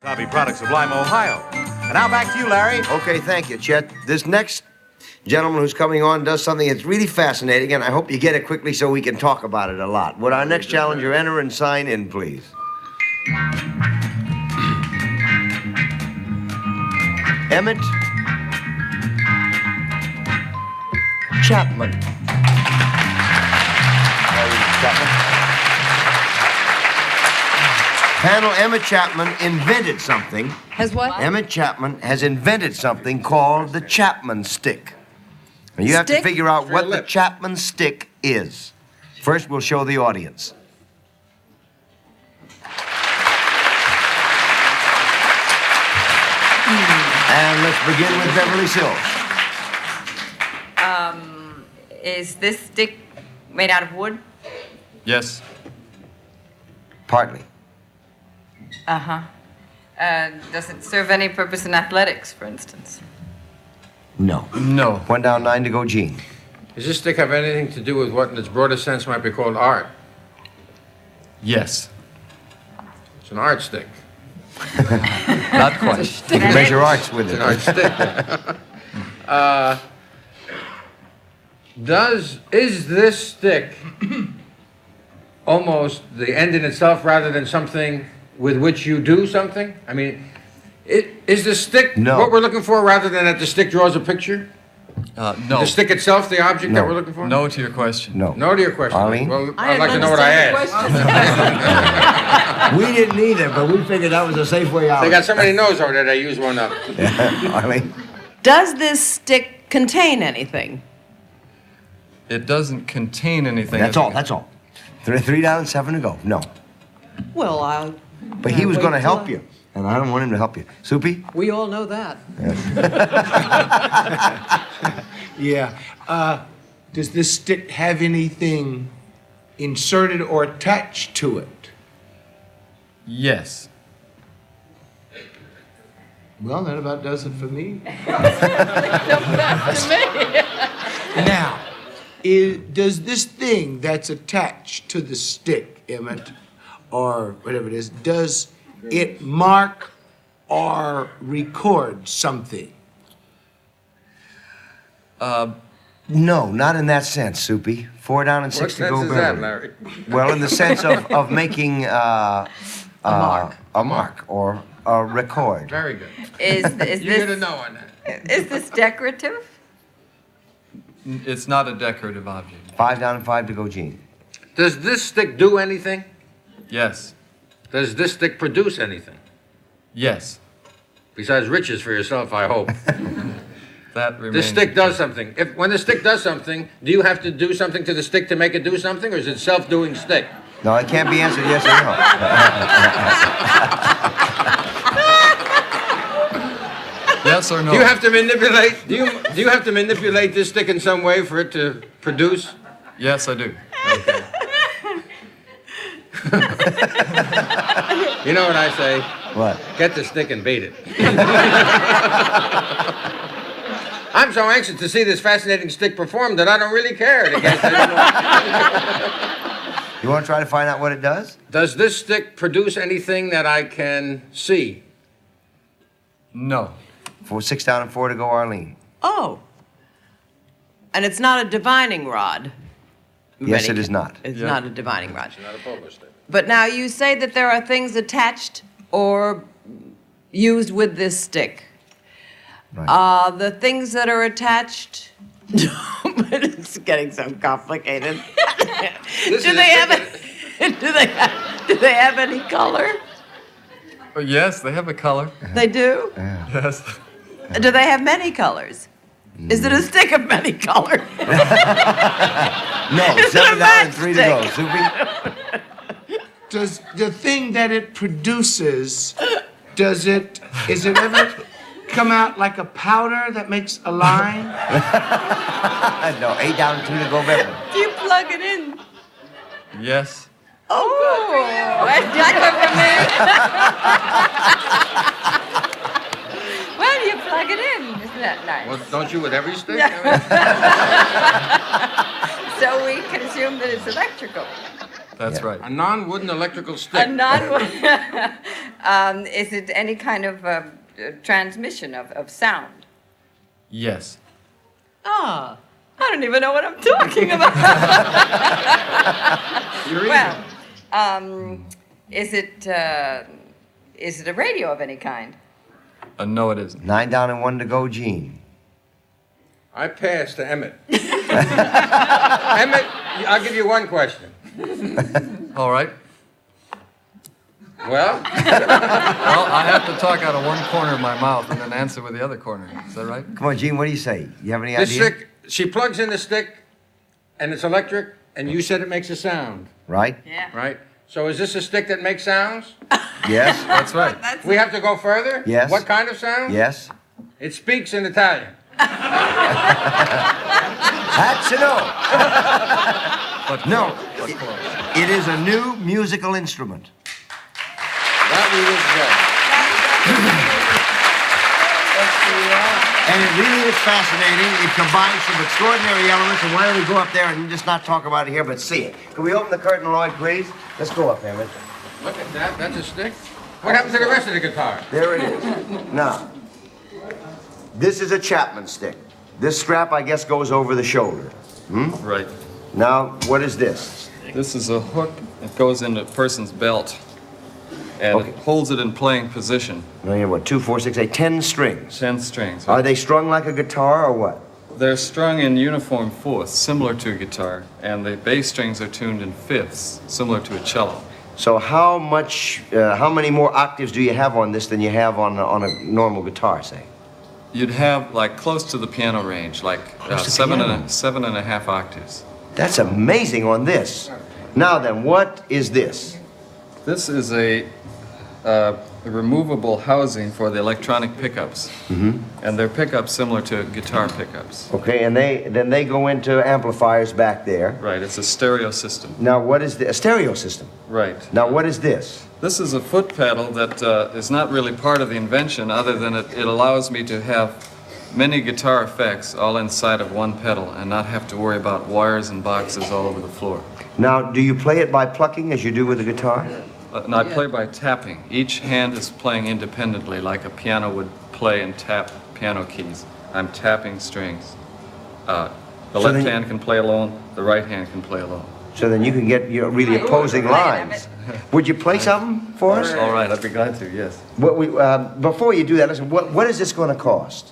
Hobby Products of Lima, Ohio. And now back to you, Larry. Okay, thank you, Chet. This next gentleman who's coming on does something that's really fascinating, and I hope you get it quickly so we can talk about it a lot. Would our next challenger enter and sign in, please? Emmett Chapman. Panel, Emmett Chapman invented something. Has what? Emmett Chapman has invented something called the Chapman Stick. And you have to figure out what the Chapman Stick is. First, we'll show the audience. And let's begin with Beverly Sills. Is this stick made out of wood? Yes. Partly. Uh-huh. Does it serve any purpose in athletics, for instance? No. No. 1 down, 9 to go, Gene. Does this stick have anything to do with what in its broadest sense might be called art? Yes. It's an art stick. Not quite. You can measure arts with It's it. an art stick. Is this stick almost the end in itself rather than something with which you do something? I mean, is the stick No. what we're looking for rather than that the stick draws a picture? No. The stick itself, the object No. that we're looking for? No to your question. No. No to your question. Arlene? Well, I'd like to know what I asked. We didn't either, but we figured that was a safe way out. They got so many no's over there, they use one up. Arlene? Does this stick contain anything? It doesn't contain anything. That's all, that's all. 3 down, 7 to go. No. Well, But he was going to help you, and I don't want him to help you. Soupy? we all know that. Yeah. Does this stick have anything inserted or attached to it? Yes. Well, that about does it for me. Now, does this thing that's attached to the stick, Emmett, or whatever it is, does it mark or record something? No, not in that sense, Soupy. 4 down and 6 What to sense go, is that, Beverly. Larry? Well, in the sense of making a mark or a record. Very good. Is You get a this no on that. is this decorative? It's not a decorative object. 5 down and 5 to go, Gene. Does this stick do anything? Yes. Does this stick produce anything? Yes. Besides riches for yourself, I hope. That remains. This stick does something. When the stick does something, do you have to do something to the stick to make it do something, or is it self-doing stick? No, it can't be answered yes or no. Yes or no? Do you have to manipulate? Do you have to manipulate this stick in some way for it to produce? Yes, I do. You know what I say? What? Get the stick and beat it. I'm so anxious to see this fascinating stick perform that I don't really care against anymore. You want to try to find out what it does? Does this stick produce anything that I can see? No. 6 down and 4 to go, Arlene. Oh. And it's not a divining rod. Yes, it is not. It's Yeah. not a divining rod. Not a polar stick. But now you say that there are things attached or used with this stick. Right. The things that are attached. But it's getting so complicated. This Do is they a have stick- do they have any color? Oh, yes, they have a color. They do? Yes. Do they have many colors? Is it a stick of many colors? No, It's 7 a down and 3 to go. matchstick. Soupy? Does the thing that it produces, is it ever come out like a powder that makes a line? No, 8 down and 2 to go, Beverly. Do you plug it in? Yes. Oh, where's that come from me? Well, you plug it in. Isn't that nice? Well, don't you with every stick? So we can assume that it's electrical. That's right. A non-wooden electrical A stick. non Is it any kind of transmission of sound? Yes. Ah, I don't even know what I'm talking about. Well, is it a radio of any kind? No, it isn't. 9 down and 1 to go, Gene. I pass to Emmett. Emmett, I'll give you one question. All right. Well, Well, I have to talk out of one corner of my mouth and then answer with the other corner. Is that right? Come on, Gene, what do you say? You have any this idea? stick, she plugs in the stick, and it's electric, and you said it makes a sound, Right? Yeah. right? So is this a stick that makes sounds? Yes? That's right. We have to go further? Yes. What kind of sound? Yes? It speaks in Italian. That's a no. But No. but close. It is a new musical instrument. That we will And it really is fascinating. It combines some extraordinary elements. And why don't we go up there and just not talk about it here, but see it? Can we open the curtain, Lloyd, please? Let's go up, Emmett. Look at that. That's a stick. What happened to the rest of the guitar? There it is. Now, this is a Chapman stick. This strap, I guess, goes over the shoulder. Right. Now, what is this? This is a hook that goes into a person's belt, and Okay. it holds it in playing position. Now, you have what, 2, 4, 6, 8, 10 strings. 10 strings. Are they strung like a guitar or what? They're strung in uniform fourths, similar to a guitar, and the bass strings are tuned in fifths, similar to a cello. So how many more octaves do you have on this than you have on a normal guitar, say? You'd have like close to the piano range, like Close to seven piano. seven and a half octaves. That's amazing on this. Now then, what is this? This is a removable housing for the electronic pickups, and they're pickups similar to guitar pickups. Okay, and then they go into amplifiers back there. Right, it's a stereo system. Now, what is a stereo system? Right. Now, what is this? This is a foot pedal that is not really part of the invention, other than it allows me to have many guitar effects all inside of one pedal and not have to worry about wires and boxes all over the floor. Now, do you play it by plucking as you do with the guitar? And I play by tapping. Each hand is playing independently, like a piano would play and tap piano keys. I'm tapping strings. The So left then- hand can play alone, the right hand can play alone. So then you can get your really opposing lines. Would you play something for us? All right, I'd be glad to, yes. Before you do that, listen, what is this going to cost?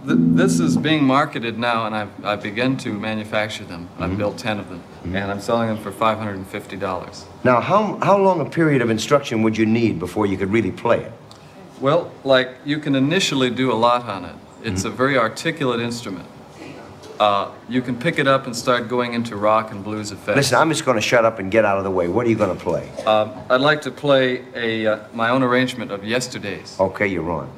This is being marketed now, and I've begun to manufacture them. I've built 10 of them, and I'm selling them for $550. Now, how long a period of instruction would you need before you could really play it? Well, like, you can initially do a lot on it. It's a very articulate instrument. You can pick it up and start going into rock and blues effects. Listen, I'm just going to shut up and get out of the way. What are you going to play? I'd like to play my own arrangement of Yesterdays. Okay, you're on.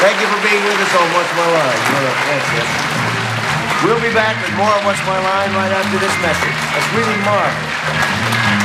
Thank you for being with us on What's My Line. Thanks, yes. We'll be back with more of What's My Line right after this message. That's really marvelous.